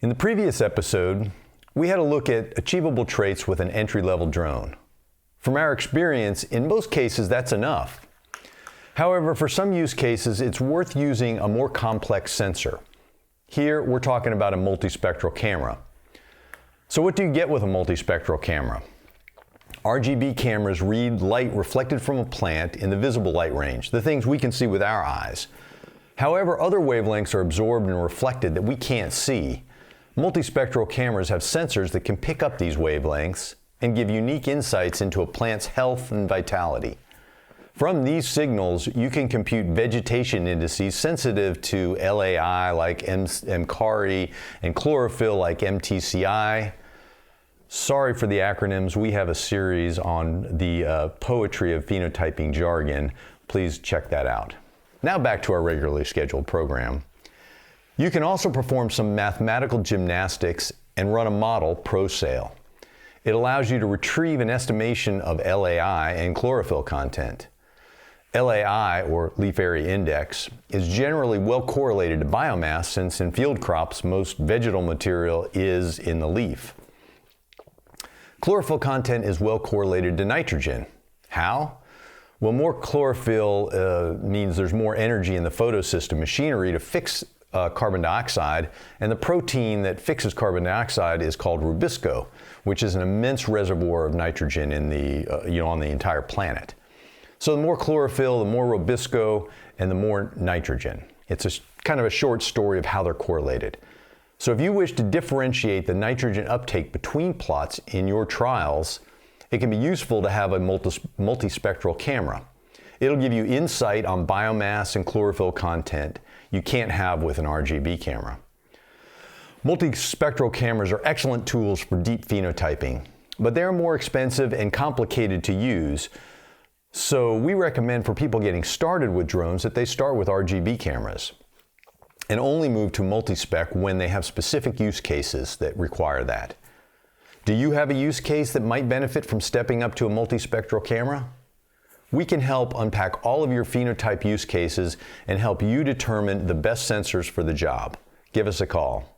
In the previous episode, we had a look at achievable traits with an entry-level drone. From our experience, in most cases that's enough. However, for some use cases, it's worth using a more complex sensor. Here, we're talking about a multispectral camera. So what do you get with a multispectral camera? RGB cameras read light reflected from a plant in the visible light range, the things we can see with our eyes. However, other wavelengths are absorbed and reflected that we can't see. Multispectral cameras have sensors that can pick up these wavelengths and give unique insights into a plant's health and vitality. From these signals, you can compute vegetation indices sensitive to LAI like MCARI and chlorophyll like MTCI. Sorry for the acronyms. We have a series on the poetry of phenotyping jargon. Please check that out. Now back to our regularly scheduled program. You can also perform some mathematical gymnastics and run a model ProSale. It allows you to retrieve an estimation of LAI and chlorophyll content. LAI, or leaf area index, is generally well correlated to biomass since in field crops most vegetal material is in the leaf. Chlorophyll content is well correlated to nitrogen. How? Well, more chlorophyll means there's more energy in the photosystem machinery to fix carbon dioxide, and the protein that fixes carbon dioxide is called rubisco, which is an immense reservoir of nitrogen in the, on the entire planet. So the more chlorophyll, the more rubisco, and the more nitrogen. It's kind of a short story of how they're correlated. So if you wish to differentiate the nitrogen uptake between plots in your trials, it can be useful to have a multispectral camera. It'll give you insight on biomass and chlorophyll content you can't have with an RGB camera. Multispectral cameras are excellent tools for deep phenotyping, but they're more expensive and complicated to use. So we recommend for people getting started with drones that they start with RGB cameras and only move to multispec when they have specific use cases that require that. Do you have a use case that might benefit from stepping up to a multispectral camera? We can help unpack all of your phenotype use cases and help you determine the best sensors for the job. Give us a call.